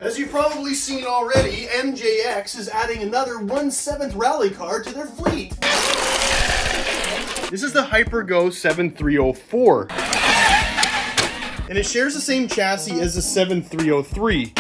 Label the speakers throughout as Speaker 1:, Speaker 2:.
Speaker 1: As you've probably seen already, MJX is adding another 1/7 rally car to their fleet. This is the Hyper Go 7304. And it shares the same chassis as the 7303.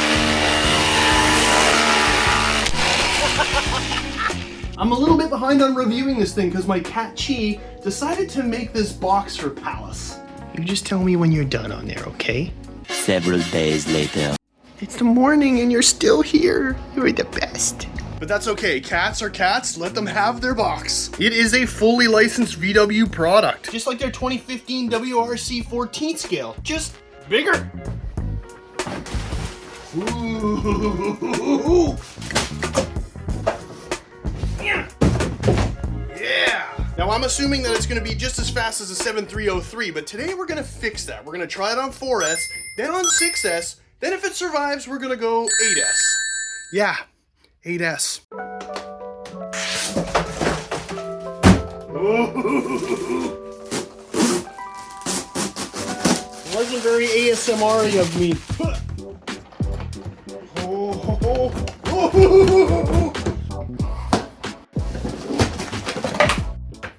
Speaker 1: I'm a little bit behind on reviewing this thing because my cat Chi decided to make this box for Palace. You just tell me when you're done on there, okay?
Speaker 2: Several days later.
Speaker 1: It's the morning and you're still here. You're the best. But that's okay. Cats are cats. Let them have their box. It is a fully licensed VW product. Just like their 2015 WRC 14th scale. Just bigger. Ooh. Yeah. Now I'm assuming that it's going to be just as fast as the 7303, but today we're going to fix that. We're going to try it on 4S, then on 6S, then if it survives, we're going to go 8S. Yeah, 8S. It wasn't very ASMR-y of me.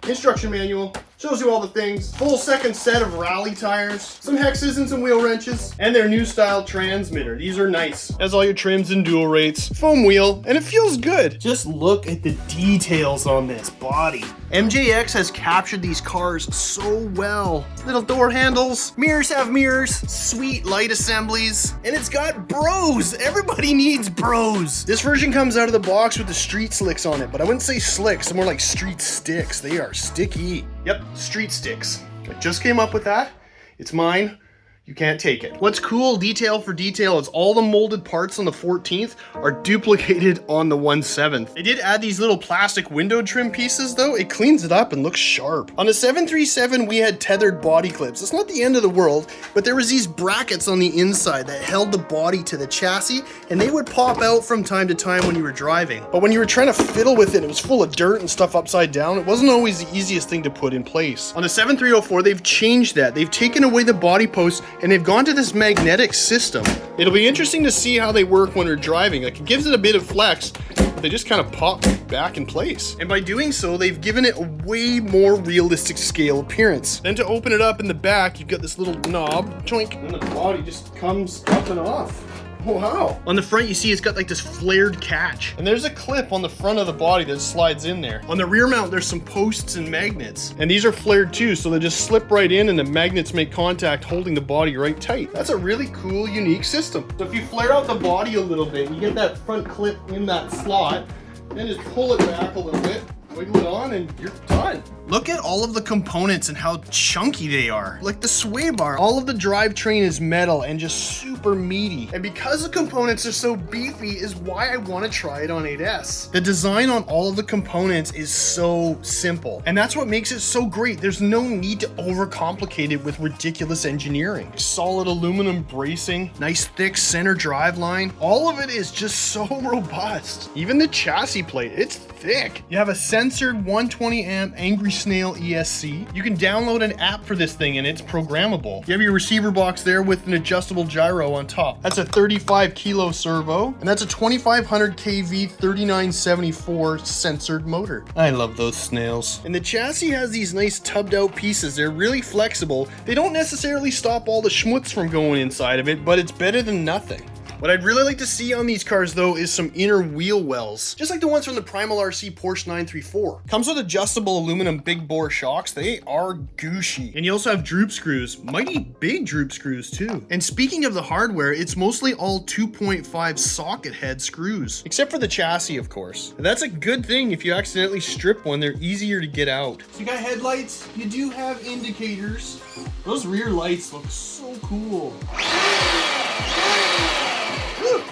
Speaker 1: Instruction manual shows you all the things. Full second set of rally tires, some hexes and some wheel wrenches, and their new style transmitter. These are nice. Has all your trims and dual rates, foam wheel, and it feels good. Just look at the details on this body. MJX has captured these cars so well. Little door handles, mirrors have mirrors, sweet light assemblies, and it's got bros. Everybody needs bros. This version comes out of the box with the street slicks on it, but I wouldn't say slicks, they're more like street sticks. They are sticky. Yep, street sticks. I just came up with that. It's mine. You can't take it. What's cool, detail for detail, is all the molded parts on the 14th are duplicated on the 1/7. They did add these little plastic window trim pieces though. It cleans it up and looks sharp. On the 737, we had tethered body clips. It's not the end of the world, but there was these brackets on the inside that held the body to the chassis, and they would pop out from time to time when you were driving. But when you were trying to fiddle with it, it was full of dirt and stuff upside down. It wasn't always the easiest thing to put in place. On the 7304, they've changed that. They've taken away the body posts and they've gone to this magnetic system. It'll be interesting to see how they work when we're driving. Like, it gives it a bit of flex, but they just kind of pop back in place. And by doing so, they've given it a way more realistic scale appearance. Then to open it up in the back, you've got this little knob, joink, and the body just comes up and off. Wow. On the front, you see it's got like this flared catch. And there's a clip on the front of the body that slides in there. On the rear mount, there's some posts and magnets. And these are flared too, so they just slip right in and the magnets make contact, holding the body right tight. That's a really cool, unique system. So if you flare out the body a little bit, you get that front clip in that slot, then just pull it back a little bit, wiggle it on, and you're done. Look at all of the components and how chunky they are. Like the sway bar, all of the drivetrain is metal and just super meaty. And because the components are so beefy is why I want to try it on 8S. The design on all of the components is so simple. And that's what makes it so great. There's no need to overcomplicate it with ridiculous engineering. Solid aluminum bracing, nice thick center drive line. All of it is just so robust. Even the chassis plate, it's thick. You have a censored 120 amp Angry Snail ESC. You can download an app for this thing and it's programmable. You have your receiver box there with an adjustable gyro on top. That's a 35 kilo servo, and that's a 2500 kV 3974 censored motor. I love those snails. And the chassis has these nice tubbed out pieces. They're really flexible. They don't necessarily stop all the schmutz from going inside of it, but it's better than nothing. What I'd really like to see on these cars though is some inner wheel wells, just like the ones from the Primal RC Porsche 934. Comes with adjustable aluminum big bore shocks. They are Gucci. And you also have droop screws, mighty big droop screws too. And speaking of the hardware, it's mostly all 2.5 socket head screws, except for the chassis, of course. And that's a good thing. If you accidentally strip one, they're easier to get out. So you got headlights, you do have indicators. Those rear lights look so cool.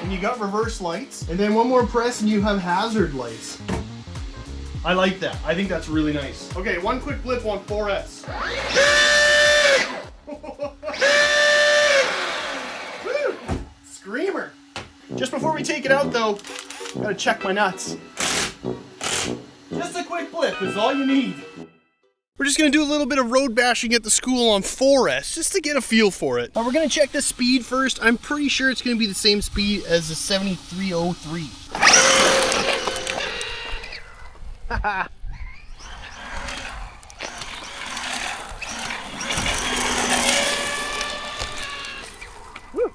Speaker 1: And you got reverse lights, and then one more press and you have hazard lights. I like that. I think that's really nice. Okay, one quick blip on 4S. Screamer. Just before we take it out though, gotta check my nuts. Just a quick blip is all you need. We're just gonna do a little bit of road bashing at the school on 4S just to get a feel for it. We're gonna check the speed first. I'm pretty sure it's gonna be the same speed as the 7303.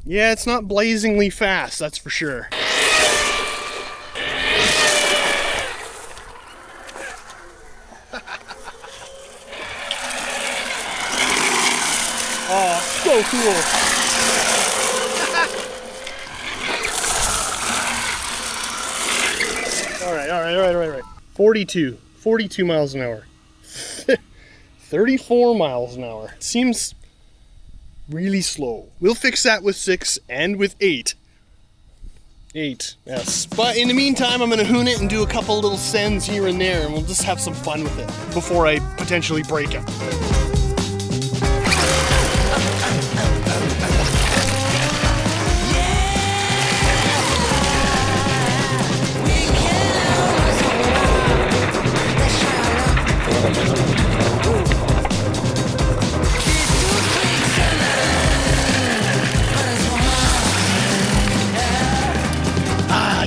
Speaker 1: Yeah, it's not blazingly fast, that's for sure. Oh, so cool. All right. 42 miles an hour. 34 miles an hour. Seems really slow. We'll fix that with 6 and with 8. 8, yes. But in the meantime, I'm gonna hoon it and do a couple little sends here and there, and we'll just have some fun with it before I potentially break it.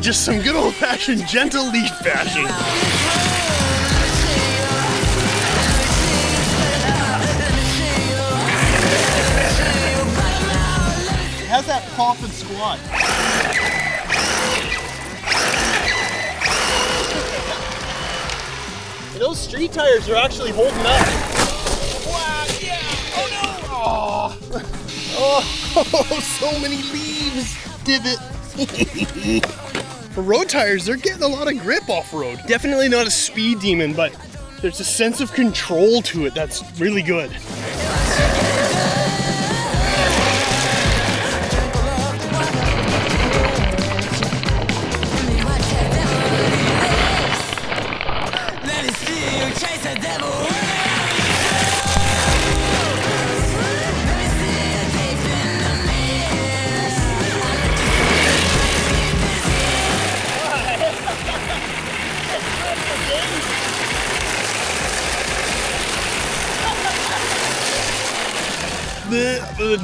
Speaker 1: Just some good old-fashioned gentle leaf bashing. It has that pop and squat. And those street tires are actually holding up. Wow, yeah! Oh no! Oh, so many leaves! Divot. For road tires, they're getting a lot of grip off-road. Definitely not a speed demon, but there's a sense of control to it that's really good.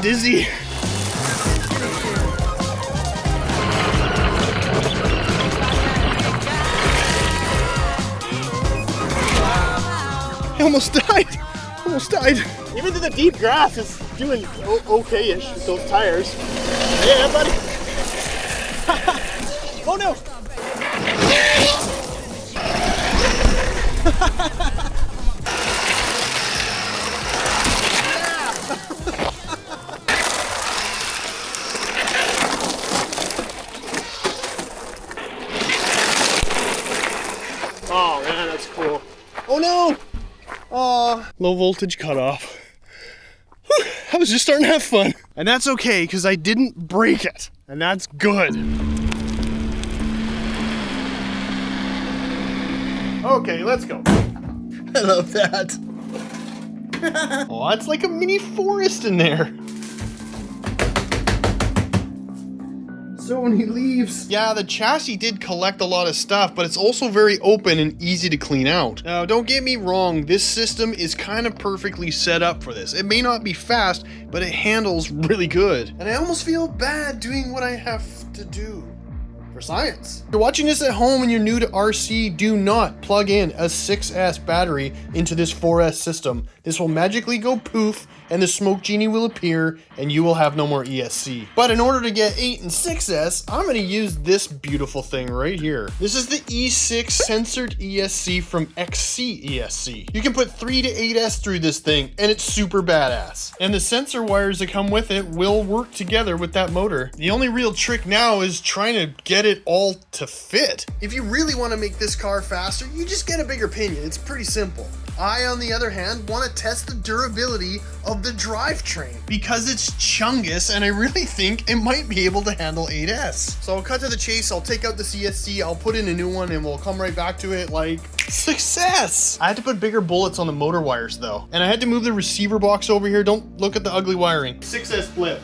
Speaker 1: Dizzy. I almost died. Even to the deep grass is doing okay-ish with those tires. Yeah, buddy. Oh no. Oh man, that's cool. Oh no! Low voltage cutoff. Whew, I was just starting to have fun. And that's okay, because I didn't break it. And that's good. Okay, let's go. I love that. Oh, it's like a mini forest in there. So many leaves. Yeah, the chassis did collect a lot of stuff, but it's also very open and easy to clean out. Now, don't get me wrong, this system is kind of perfectly set up for this. It may not be fast, but it handles really good. And I almost feel bad doing what I have to do for science. If you're watching this at home and you're new to RC, do not plug in a 6S battery into this 4S system. This will magically go poof, and the smoke genie will appear, and you will have no more ESC. But in order to get 8 and 6S, I'm gonna use this beautiful thing right here. This is the E6 censored ESC from XC ESC. You can put 3 to 8S through this thing, and it's super badass. And the sensor wires that come with it will work together with that motor. The only real trick now is trying to get it all to fit. If you really want to make this car faster, you just get a bigger pinion. It's pretty simple. I, on the other hand, want to test the durability of the drivetrain because it's Chungus, and I really think it might be able to handle 8S. So I'll cut to the chase, I'll take out the CSC, I'll put in a new one, and we'll come right back to it like success. I had to put bigger bullets on the motor wires though, and I had to move the receiver box over here. Don't look at the ugly wiring. 6S flip.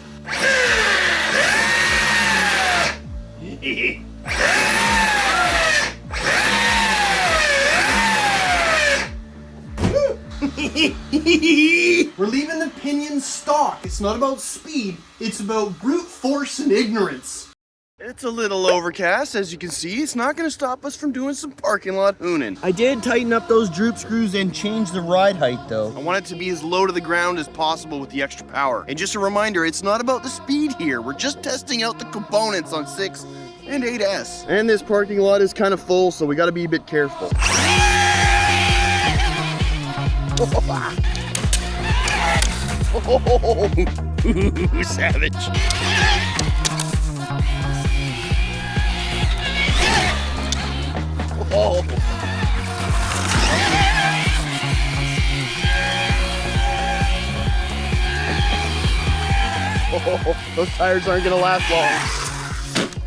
Speaker 1: We're leaving the pinion stock. It's not about speed, it's about brute force and ignorance. It's a little overcast, as you can see. It's not gonna stop us from doing some parking lot hooning. I did tighten up those droop screws and change the ride height though. I want it to be as low to the ground as possible with the extra power. And just a reminder, it's not about the speed here. We're just testing out the components on 6 and 8S. And this parking lot is kind of full, so we gotta be a bit careful. Oh, savage. Oh. Oh, those tires aren't gonna last long.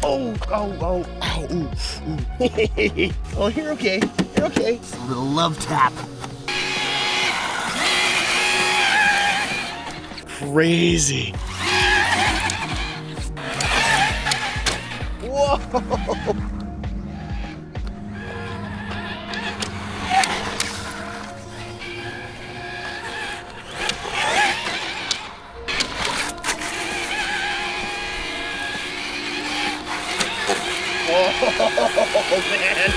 Speaker 1: Oh, oh, oh, ow, ooh, ooh. Oh, you're okay, you're okay. Just a little love tap. Crazy. Whoa. Oh, man.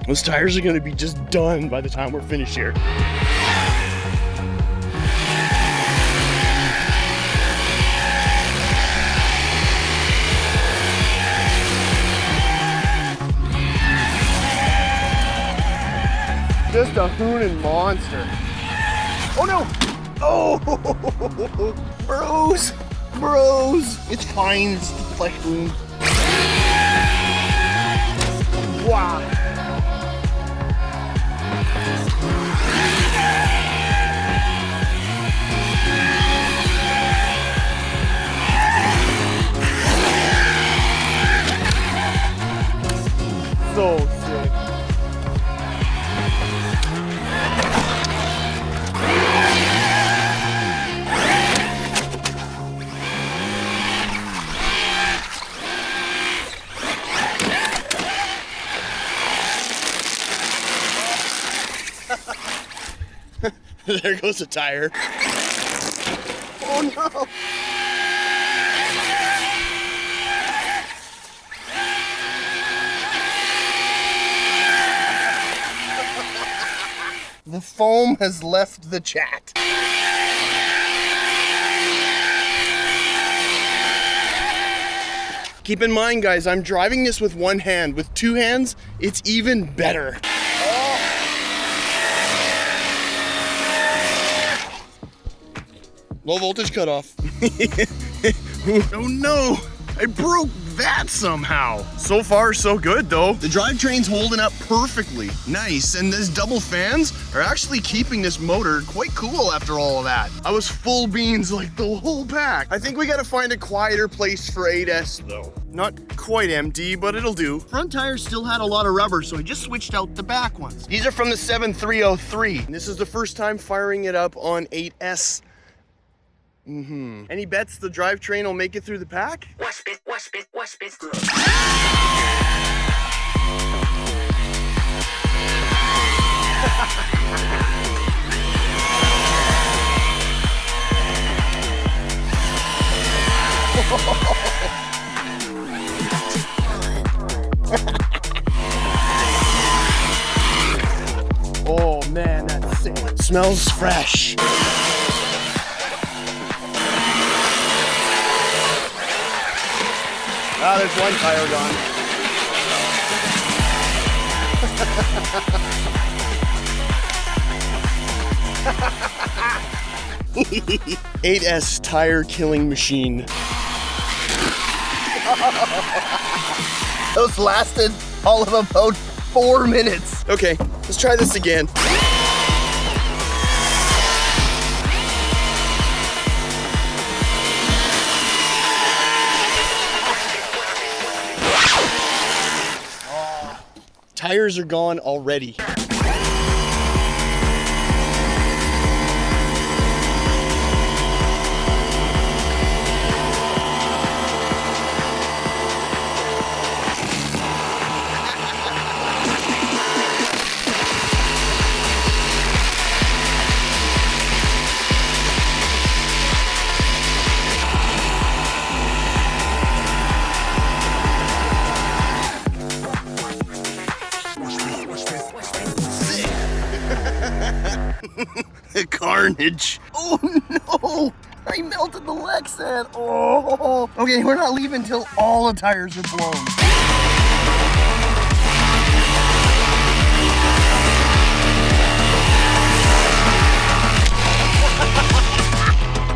Speaker 1: Those tires are gonna be just done by the time we're finished here. Just a hooning monster. Oh no! Oh, bros! Bros! It's fine, it's the flesh wound. Wow. So sick. There goes a tire. Oh no! The foam has left the chat. Keep in mind, guys, I'm driving this with one hand. With two hands, it's even better. Low voltage cutoff. Oh no, I broke that somehow. So far, so good though. The drivetrain's holding up perfectly. Nice, and these double fans are actually keeping this motor quite cool after all of that. I was full beans like the whole pack. I think we gotta find a quieter place for 8S though. Not quite empty, but it'll do. Front tires still had a lot of rubber, so I just switched out the back ones. These are from the 7303. And this is the first time firing it up on 8S. Any bets the drivetrain will make it through the pack?
Speaker 3: Wasp it, wasp it, wasp it.
Speaker 1: Oh man, that's sick. Smells fresh. Ah, there's one tire gone. 8S tire killing machine. Those lasted all of about 4 minutes. Okay, let's try this again. Tires are gone already. carnage. Oh no! I melted the Lexan. Oh. Okay, we're not leaving until all the tires are blown.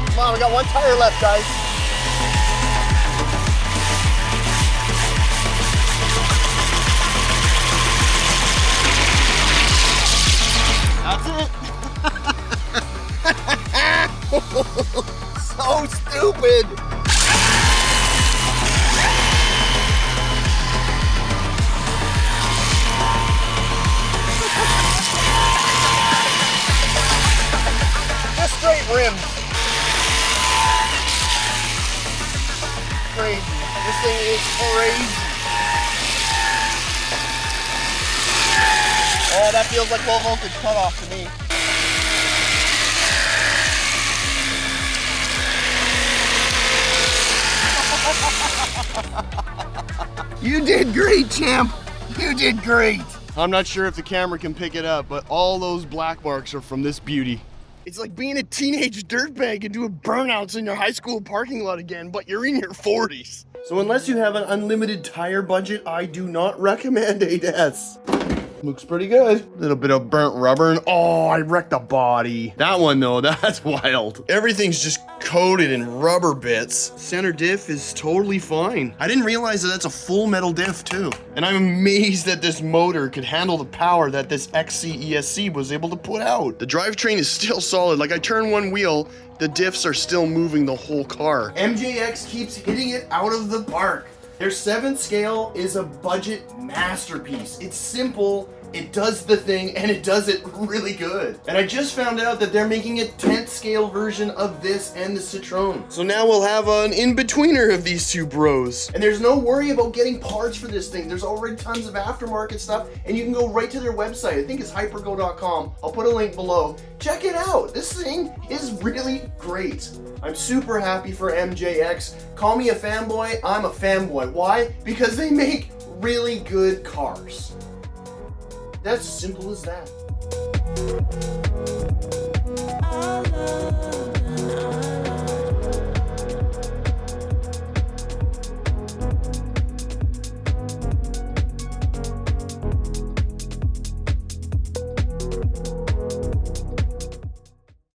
Speaker 1: Come on, we got one tire left, guys. That's it. So stupid. Just straight rims. Crazy. This thing is crazy. Oh, that feels like low voltage cutoff to me. You did great, champ. You did great. I'm not sure if the camera can pick it up, but all those black marks are from this beauty. It's like being a teenage dirtbag and doing burnouts in your high school parking lot again, but you're in your 40s. So unless you have an unlimited tire budget, I do not recommend 8S. Looks pretty good. A little bit of burnt rubber and oh, I wrecked the body. That one though, that's wild. Everything's just coated in rubber bits. Center diff is totally fine. I didn't realize that that's a full metal diff too. And I'm amazed that this motor could handle the power that this XC ESC was able to put out. The drivetrain is still solid. Like I turn one wheel, the diffs are still moving the whole car. MJX keeps hitting it out of the park. Their 7th scale is a budget masterpiece. It's simple, it does the thing, and it does it really good. And I just found out that they're making a 10th scale version of this and the Citroen. So now we'll have an in-betweener of these two bros. And there's no worry about getting parts for this thing. There's already tons of aftermarket stuff, and you can go right to their website. I think it's hypergo.com. I'll put a link below. Check it out. This thing is really great. I'm super happy for MJX. Call me a fanboy, I'm a fanboy. Why? Because they make really good cars. That's as simple as that.